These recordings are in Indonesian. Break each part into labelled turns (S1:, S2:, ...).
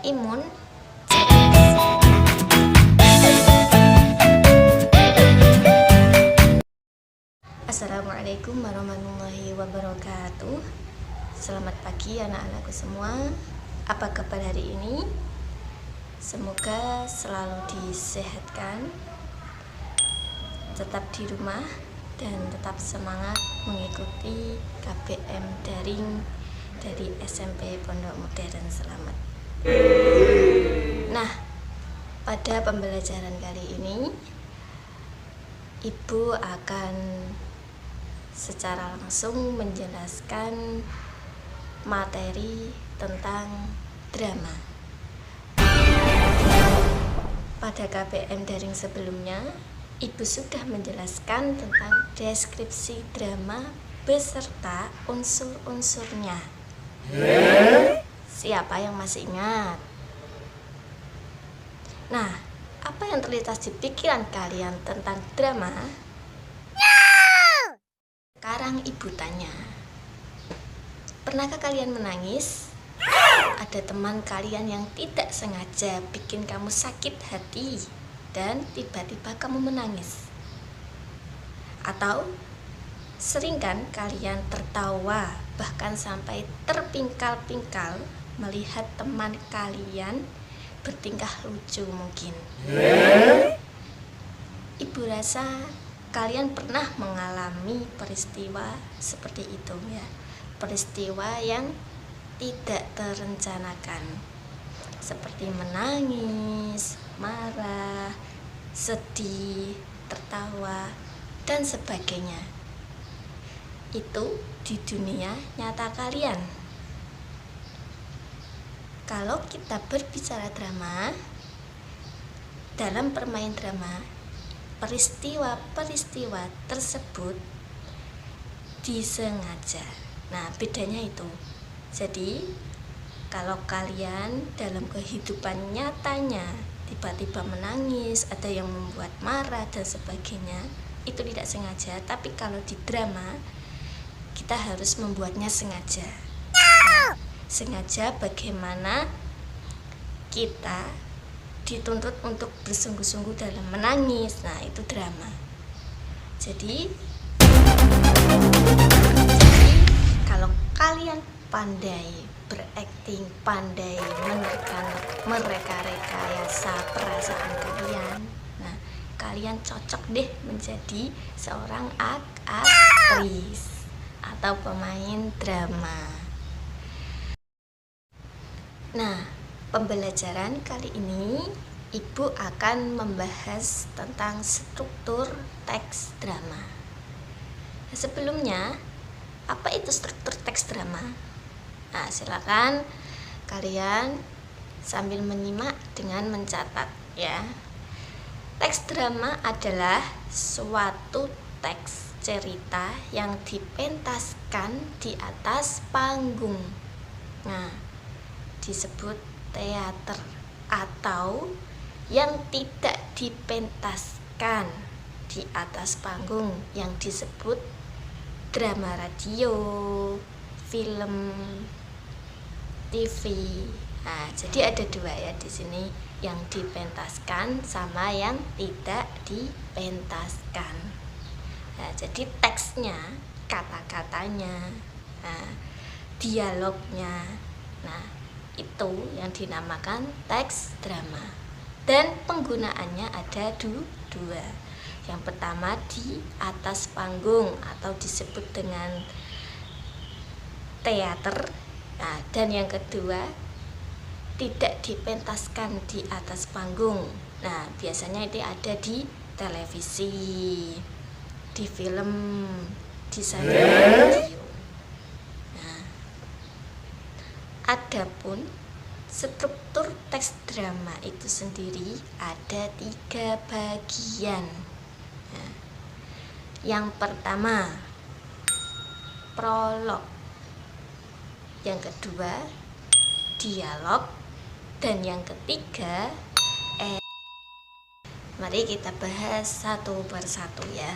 S1: Imun. Assalamualaikum warahmatullahi wabarakatuh. Selamat pagi anak-anakku semua. Apa kabar hari ini? Semoga selalu disehatkan, tetap di rumah, dan tetap semangat mengikuti KBM daring dari SMP Pondok Modern Selamat. Nah, pada pembelajaran kali ini Ibu akan secara langsung menjelaskan materi tentang drama. Pada KBM daring sebelumnya, Ibu sudah menjelaskan tentang deskripsi drama beserta unsur-unsurnya. Siapa yang masih ingat? Nah, apa yang terlintas di pikiran kalian tentang drama? Sekarang Ibu tanya, pernahkah kalian menangis? Ada teman kalian yang tidak sengaja bikin kamu sakit hati dan tiba-tiba kamu menangis? Atau sering kan kalian tertawa bahkan sampai terpingkal-pingkal melihat teman kalian bertingkah lucu mungkin? Ibu rasa kalian pernah mengalami peristiwa seperti itu ya. Peristiwa yang tidak terencanakan, seperti menangis, marah, sedih, tertawa, dan sebagainya. Itu di dunia nyata kalian. Kalau kita berbicara drama, dalam bermain drama, peristiwa-peristiwa tersebut disengaja. Nah, bedanya itu. Jadi, kalau kalian dalam kehidupan nyatanya tiba-tiba menangis, ada yang membuat marah dan sebagainya, itu tidak sengaja. Tapi kalau di drama, kita harus membuatnya sengaja. Nah, sengaja bagaimana kita dituntut untuk bersungguh-sungguh dalam menangis. Nah, itu drama. Jadi kalau kalian pandai berakting, pandai mereka-rekayasa perasaan kalian, nah, kalian cocok deh menjadi seorang aktris atau pemain drama. Nah, pembelajaran kali ini Ibu akan membahas tentang struktur teks drama. Nah, sebelumnya, apa itu struktur teks drama? Nah, silakan kalian sambil menyimak dengan mencatat ya. Teks drama adalah suatu teks cerita yang dipentaskan di atas panggung. Nah, disebut teater, atau yang tidak dipentaskan di atas panggung yang disebut drama radio, film, TV. Nah, jadi ada dua ya di sini, yang dipentaskan sama yang tidak dipentaskan. Nah, jadi teksnya, kata-katanya, nah, dialognya, nah, itu yang dinamakan teks drama. Dan penggunaannya ada dua. Yang pertama di atas panggung atau disebut dengan teater. Nah, dan yang kedua tidak dipentaskan di atas panggung. Nah, biasanya itu ada di televisi, di film, di radio. Adapun struktur teks drama itu sendiri ada 3 bagian. Nah, yang pertama prolog, yang kedua dialog, dan yang ketiga mari kita bahas satu persatu ya.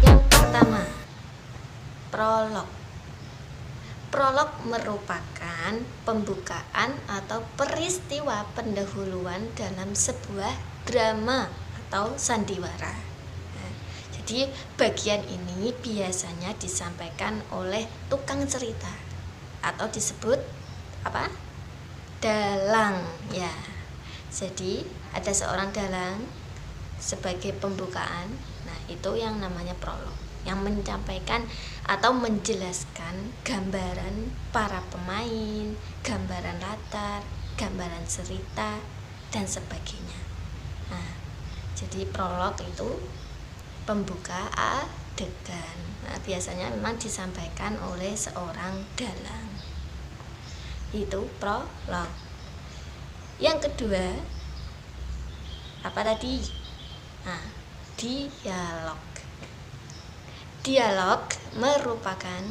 S1: Yang pertama, prolog. Prolog merupakan pembukaan atau peristiwa pendahuluan dalam sebuah drama atau sandiwara. Nah, jadi bagian ini biasanya disampaikan oleh tukang cerita atau disebut apa? Dalang ya. Jadi ada seorang dalang sebagai pembukaan. Nah, itu yang namanya prolog, yang menyampaikan atau menjelaskan gambaran para pemain, gambaran latar, gambaran cerita, dan sebagainya. Nah, jadi prolog itu pembuka adegan. Nah, biasanya memang disampaikan oleh seorang dalang. Itu prolog. Yang kedua, apa tadi? Nah, dialog. Dialog merupakan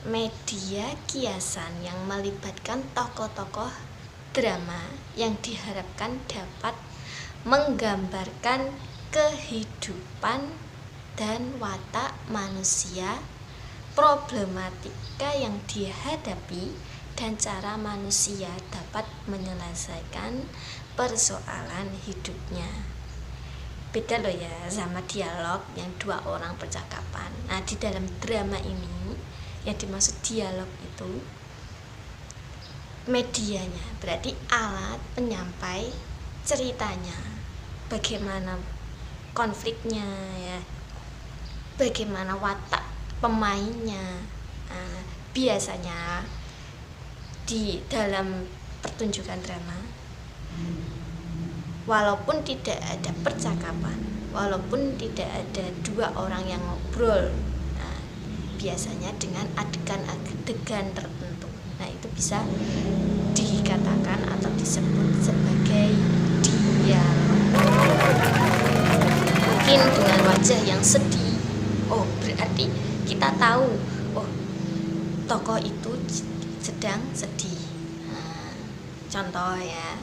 S1: media kiasan yang melibatkan tokoh-tokoh drama yang diharapkan dapat menggambarkan kehidupan dan watak manusia, problematika yang dihadapi, dan cara manusia dapat menyelesaikan persoalan hidupnya. Beda loh ya sama dialog yang dua orang percakapan. Nah, di dalam drama ini yang dimaksud dialog itu medianya, berarti alat penyampai ceritanya, bagaimana konfliknya ya, bagaimana watak pemainnya. Nah, biasanya di dalam pertunjukan drama, walaupun tidak ada percakapan, walaupun tidak ada dua orang yang ngobrol, nah, biasanya dengan adegan-adegan tertentu, nah itu bisa dikatakan atau disebut sebagai dialog. Mungkin dengan wajah yang sedih, oh berarti kita tahu, oh tokoh itu sedang sedih. Nah, contoh ya,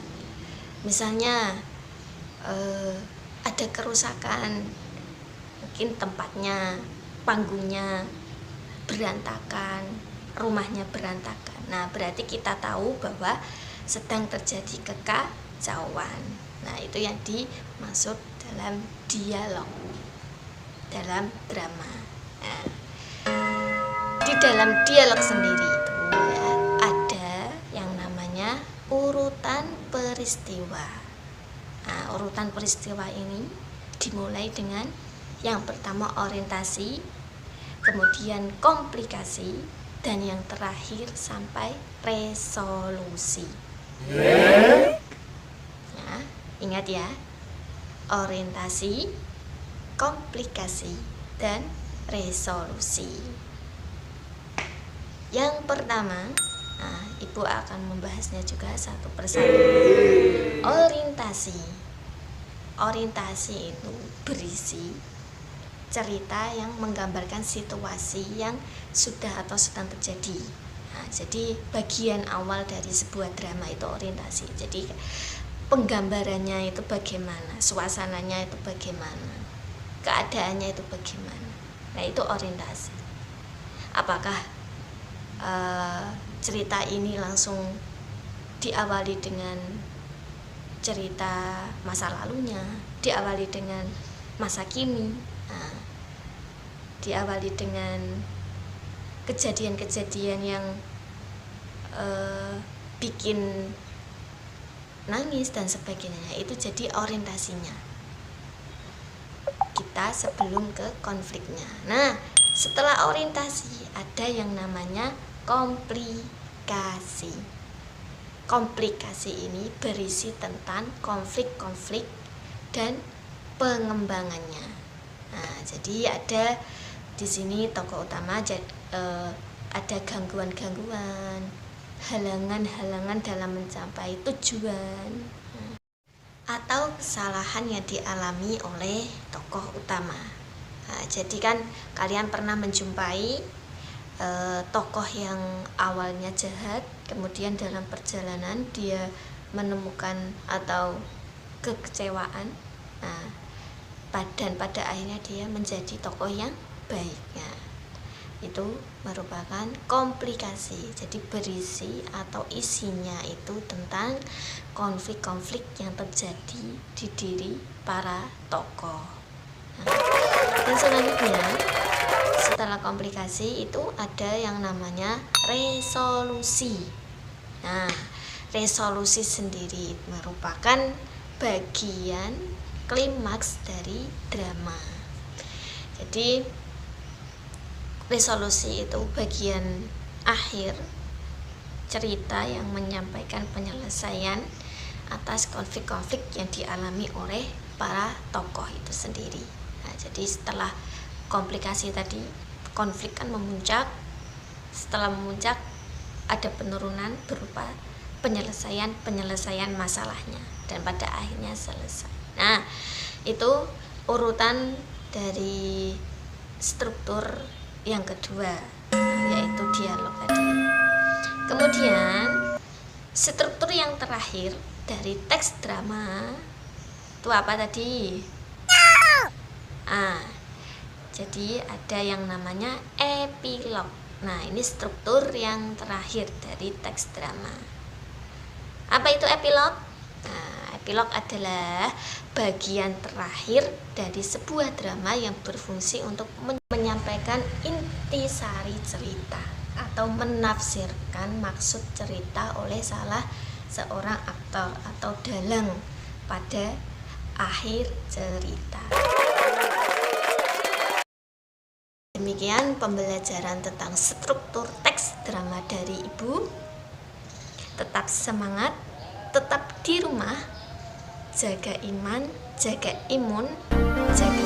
S1: misalnya ada kerusakan, mungkin tempatnya, panggungnya berantakan, rumahnya berantakan. Nah, berarti kita tahu bahwa sedang terjadi kekacauan. Nah, itu yang dimaksud dalam dialog, dalam drama. Nah, di dalam dialog sendiri itu ya, ada yang namanya urutan peristiwa. Nah, urutan peristiwa ini dimulai dengan yang pertama orientasi, kemudian komplikasi, dan yang terakhir sampai resolusi. Nah, ingat ya, orientasi, komplikasi, dan resolusi. Yang pertama, nah, Ibu akan membahasnya juga satu persatu. Orientasi. Orientasi itu berisi cerita yang menggambarkan situasi yang sudah atau sedang terjadi. Nah, jadi bagian awal dari sebuah drama itu orientasi. Jadi penggambarannya itu bagaimana, suasananya itu bagaimana, keadaannya itu bagaimana. Nah, itu orientasi. Apakah cerita ini langsung diawali dengan cerita masa lalunya, diawali dengan masa kini, nah, diawali dengan kejadian-kejadian yang bikin nangis dan sebagainya. Itu jadi orientasinya kita sebelum ke konfliknya. Nah, setelah orientasi ada yang namanya komplikasi. Komplikasi ini berisi tentang konflik-konflik dan pengembangannya. Nah, jadi ada di sini tokoh utama ada gangguan-gangguan, halangan-halangan dalam mencapai tujuan, atau kesalahan yang dialami oleh tokoh utama. Nah, jadi kan kalian pernah menjumpai tokoh yang awalnya jahat, kemudian dalam perjalanan dia menemukan atau kekecewaan, nah, dan pada akhirnya dia menjadi tokoh yang baik. itu merupakan komplikasi. Jadi berisi atau isinya itu tentang konflik-konflik yang terjadi di diri para tokoh. Dan selanjutnya setelah komplikasi itu ada yang namanya resolusi. Nah, resolusi sendiri merupakan bagian klimaks dari drama. Jadi resolusi itu bagian akhir cerita yang menyampaikan penyelesaian atas konflik-konflik yang dialami oleh para tokoh itu sendiri. Nah, jadi setelah komplikasi tadi, konflik kan memuncak. Setelah memuncak ada penurunan berupa penyelesaian masalahnya dan pada akhirnya selesai. Nah, itu urutan dari struktur yang kedua, yaitu dialog tadi. Kemudian struktur yang terakhir dari teks drama itu apa tadi? Jadi ada yang namanya epilog. Nah, ini struktur yang terakhir dari teks drama. Apa itu epilog? Nah, epilog adalah bagian terakhir dari sebuah drama yang berfungsi untuk menyampaikan intisari cerita atau menafsirkan maksud cerita oleh salah seorang aktor atau dalang pada akhir cerita. Demikian pembelajaran tentang struktur teks drama dari Ibu. Tetap semangat, tetap di rumah, jaga iman, jaga imun, jaga